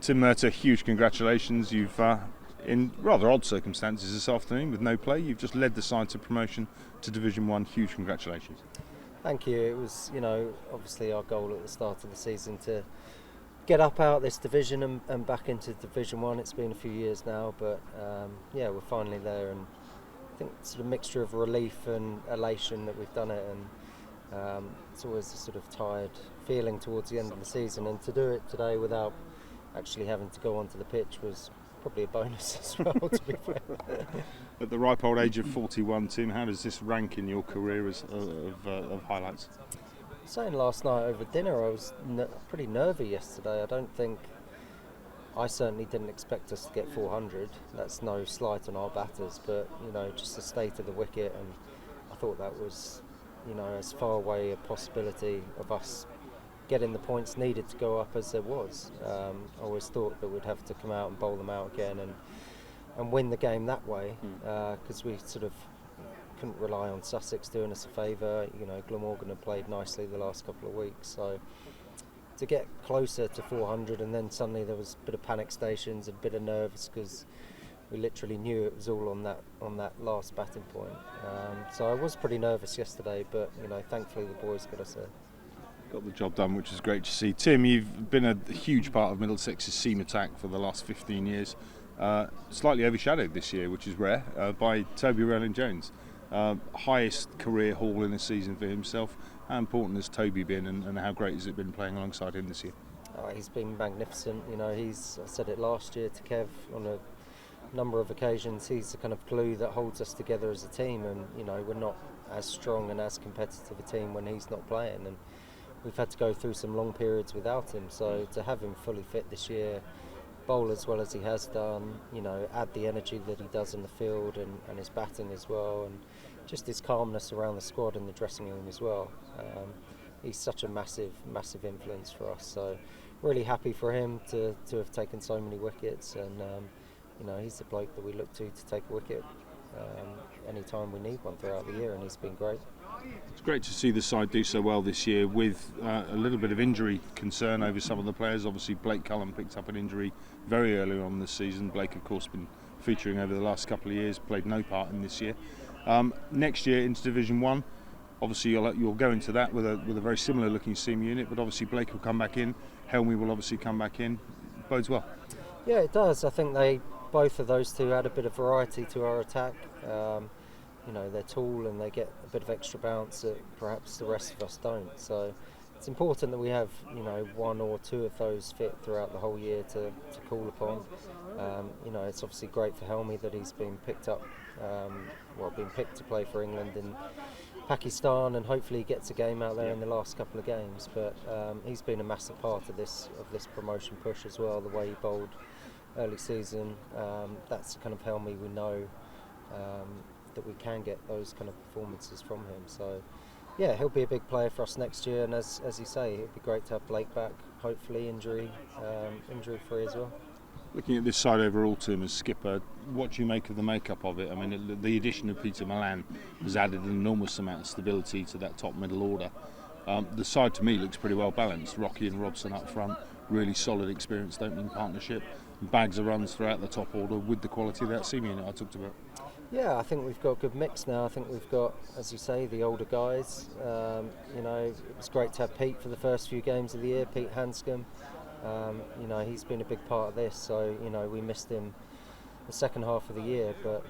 Tim Murtagh, huge congratulations. You've, in rather odd circumstances this afternoon with no play, you've just led the side to promotion to Division 1. Huge congratulations. Thank you. It was, obviously our goal at the start of the season to get up out this division and back into Division 1. It's been a few years now, but we're finally there, and I think it's a mixture of relief and elation that we've done it, and it's always a sort of tired feeling towards the end of the season, and to do it today without actually having to go onto the pitch was probably a bonus as well, to be fair. At the ripe old age of 41, Tim, how does this rank in your career of highlights? Saying last night over dinner, I was pretty nervy yesterday. I certainly didn't expect us to get 400. That's no slight on our batters, but just the state of the wicket, and I thought that was as far away a possibility of us getting the points needed to go up as there was. I always thought that we'd have to come out and bowl them out again and win the game that way, because we sort of couldn't rely on Sussex doing us a favour. Glamorgan had played nicely the last couple of weeks, so to get closer to 400, and then suddenly there was a bit of panic stations and a bit of nerves because we literally knew it was all on that last batting point. So I was pretty nervous yesterday, but thankfully the boys got us there. Got the job done, which is great to see. Tim, you've been a huge part of Middlesex's seam attack for the last 15 years. Slightly overshadowed this year, which is rare, by Toby RolandJones. Highest career haul in a season for himself. How important has Toby been, and how great has it been playing alongside him this year? He's been magnificent. I said it last year to Kev on a number of occasions. He's the kind of glue that holds us together as a team, and we're not as strong and as competitive a team when he's not playing, and we've had to go through some long periods without him. So to have him fully fit this year, bowl as well as he has done, add the energy that he does in the field, and his batting as well, and just his calmness around the squad and the dressing room as well. He's such a massive influence for us. So really happy for him to have taken so many wickets, and he's the bloke that we look to take a wicket any time we need one throughout the year, and he's been great. It's great to see the side do so well this year with a little bit of injury concern over some of the players. Obviously Blake Cullen picked up an injury very early on this season. Blake, of course, been featuring over the last couple of years, played no part in this year. Next year into Division 1, obviously you'll go into that with a very similar looking seam unit, but obviously Blake will come back in, Helmy will obviously come back in. Bodes well. Yeah, it does. I think both of those two add a bit of variety to our attack. They're tall and they get a bit of extra bounce that perhaps the rest of us don't. So it's important that we have one or two of those fit throughout the whole year to call upon. It's obviously great for Helmy that he's been picked up, been picked to play for England in Pakistan, and hopefully he gets a game out there in the last couple of games. But he's been a massive part of this promotion push as well. The way he bowled early season, that's the kind of Helmy we know. That we can get those kind of performances from him. So yeah, he'll be a big player for us next year, and as you say, it'd be great to have Blake back, hopefully injury free as well. Looking at this side overall, Tim, as skipper, what do you make of the makeup of it? I mean, the addition of Peter Milan has added an enormous amount of stability to that top middle order. The side to me looks pretty well balanced. Rocky and Robson up front, really solid, experienced opening partnership, bags of runs throughout the top order with the quality of that seam unit I talked about. Yeah, I think we've got a good mix now. I think we've got, as you say, the older guys. It was great to have Pete for the first few games of the year, Pete Hanscom. He's been a big part of this, so we missed him the second half of the year, but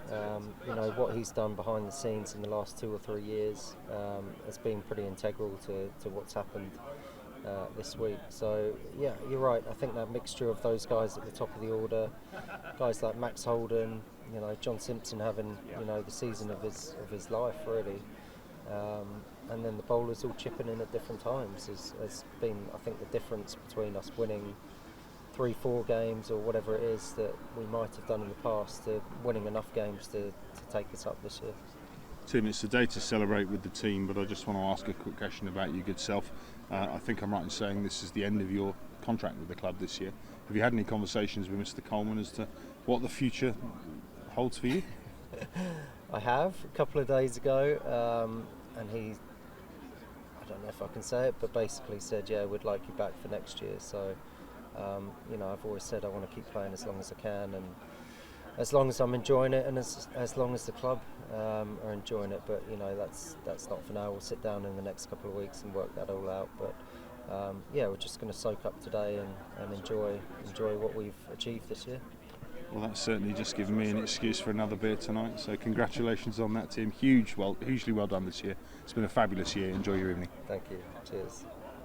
what he's done behind the scenes in the last 2 or 3 years has been pretty integral to what's happened this week. So yeah, you're right. I think that mixture of those guys at the top of the order, guys like Max Holden, John Simpson having the season of his life really, and then the bowlers all chipping in at different times has been, I think, the difference between us winning 3-4 games or whatever it is that we might have done in the past to winning enough games to take us up this year. Tim, it's a day to celebrate with the team, but I just want to ask a quick question about your good self. I think I'm right in saying this is the end of your contract with the club this year. Have you had any conversations with Mr. Coleman as to what the future holds for you? I have, a couple of days ago, and he, I don't know if I can say it, but basically said, yeah, we'd like you back for next year. So You know, I've always said I want to keep playing as long as I can, and as long as I'm enjoying it, and as long as the club are enjoying it. But you know, that's not for now. We'll sit down in the next couple of weeks and work that all out. But yeah, we're just going to soak up today and enjoy what we've achieved this year. Well, that's certainly just given me an excuse for another beer tonight. So congratulations on that, team. Hugely well done this year. It's been a fabulous year. Enjoy your evening. Thank you. Cheers.